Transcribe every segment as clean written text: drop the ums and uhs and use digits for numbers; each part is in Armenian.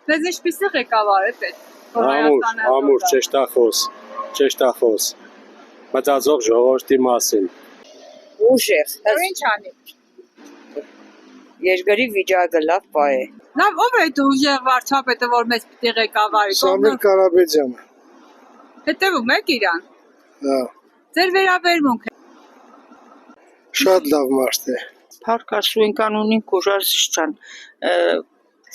Մեզ ինչպիսի ղեկավար է պետք։ Ամուր, ճշտախոս, մտածող ժողովրդի մասին։ Ուժեղ, Ինչ անի։ երկրի վիճակը լավ պահե։ Լավ, ով է այդ ուժեղ վարչապետը, որ մեզ պիտի ղեկավարի։ Սամվել Կարապետյանը։ Հետևում եք իրան։ Հա, Ձեր վերաբերմունքը։ շատ լավ մարդ է։ Փառք Աստծո կանոնին Կոժարսյան,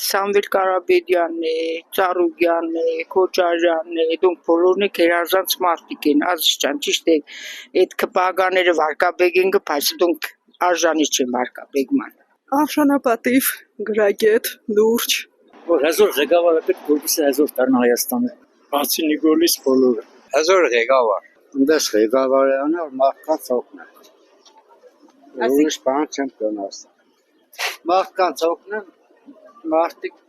Սամվել Կարապետյանն է, Ծառուկյանն է, Քոչարյանն է, դուք բոլորն եք երազանց մարդիկ են, Ազիզյան, ճիշտ է, այդ քպականները վարկաբեկ են, բայց դուք արժանի չեն վարկաբեկման։ Արժանապատիվ, գրագետ, լուրջ։ Որ հազոր ղեկավարը պետք որպեսզի հազոր դառնա Հայաստանը։ Բացի Նիկոլից բոլորը։ Հազոր ղեկավար։ Այնտես ղեկավարը անա, որ մարդկանց օգնեն։ Ուրիշ բան չեմ կնասը։ Մարդկանց օգնեն, մարդիկ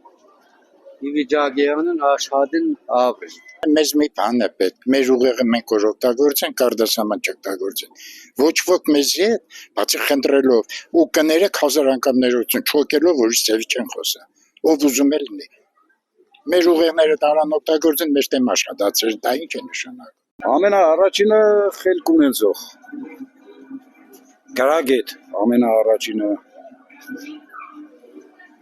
ի վիճակի անեն աշխատեն ապրեն։ Մեզ մի բան է պետք, մեր ուղեղը մենք որ օգտագործենք, կարդասաման չօգտագործենք։ Ոչ ոք մեզի հետ, բացի խնդրելով ու կներեք 1000 անգամ ներողություն, չոքելով ուրիշ ձևի չեն խոսա։ Ով ուզում է լինի։ Մեր ուղեղները տարան օգտագործեն, մեր դեմ աշխատացրել, դա ինչ է նշանակում։ Ամենաառաջինը խելք ունեցող։ Գրագետ, ամենաառաջինը։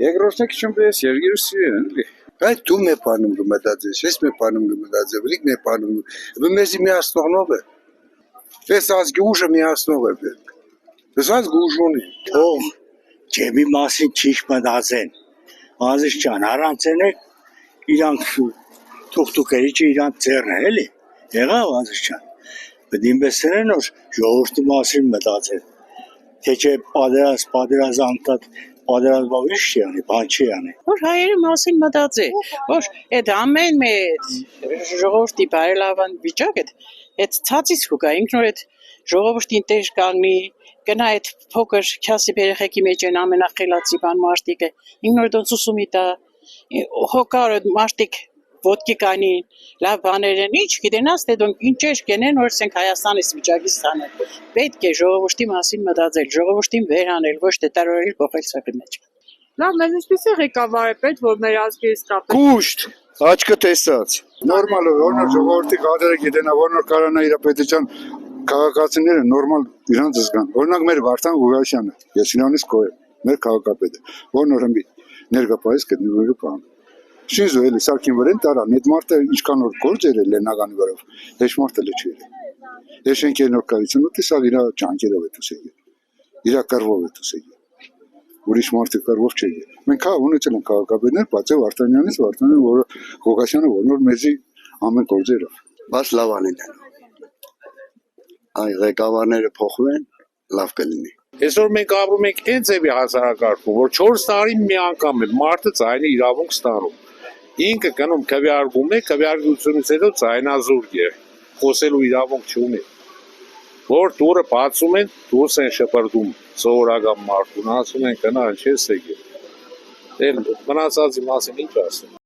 Երկրորդը քիչումպես երկիրսի են, էլի։ Այդ դու մի բանում գմտածես, ես մի բանում գմտածեմ, լիք մի բանում։ Մեզի միացնող է։ Ես ազգի ուժը միացնող է պետք։ Ես ազգ ուժ ունի։ Թող ջեբի մասին ճիշտ մտածեն։ Ազիզյան, առանց էնեք իրանք թուղթուկերի իրանք ձեռն է, էլի։ Եղավ Ազիզյան։ Պետք է ինվեստորեն որ ժողովրդի մասին մտածեն։ Թե չէ պատերազմ պատերազմով ինչ չի անի, բան չի անի։ Որ հայերի մասին մտածի, որ այդ ամեն մեծ ժողովրդի բարելավան վիճակը, այդ ցածից կգա, ինքնոր այդ ժողովրդին տեղ կանգնի, գնա այդ փոքր քյասի երեխեքի մեջ են ամենախելացի բան մարդիկը, ինքնոր դոնց ուսումի տա, հոգարը մարդիկ ոտքի կանին, լավ բաներ են, ինչ գիտենաս, թե դոնք ինչեր կենեն, որ սենք Հայաստանից վիճակից ստանեն։ Պետք է ժողովրդի մասին մտածել, ժողովրդին վերանել, ոչ թե տարօրել փոխել սեղի մեջ։ Լավ, մեզ ինչպիսի ղեկավար է պետք, որ մեր ազգի իսկապես։ Կուշտ, աչքը տեսած։ Նորմալ է, որ ժողովրդի կադրը գիտենա, որ կարանա իր պետության քաղաքացիները նորմալ իրանց զգան։ Օրինակ մեր Վարդան Ղուկասյանը, ես իրանից կողեմ, մեր քաղաքապետը, որ նորմալ ներկայիս գտնվելու բան։ Շինզո էլի սարքին վրեն տարան, այդ մարդը ինչքան որ գործ էր լենագանի վրով, հեչ մարդը լեչի էր։ Ես շենքեր նոր կայություն ու տեսավ իրա ճանկերով է թուսեգի, իրա կռվով է թուսեգի, ուրիշ մարդը կռվով չէ։ Մենք ունեցել ենք քաղաքապետներ, բացի Վարդանյանից, Վարդանյանը, որը Ղուկասյանը, որ նոր մեզի ամեն գործերով։ Բայց լավ անեն։ Այ ղեկավարները փոխվեն, լավ կլինի։ Այսօր մենք ապրում ենք այն ձևի հասարակարգում, որ 4 տարի մի անգամ է մարդը ձայնի իրավունք ստանում։ Ինքը գնում քվեարկում է, քվեարկությունից հետո ձայնազուրկ է, խոսելու իրավունք չունի։ Որ դուրը բացում են, դուրս են շպրտում սովորական մարդուն, ասում են գնա ինչես եկել։ Էլ մնացածի մասին ինչ ասեմ։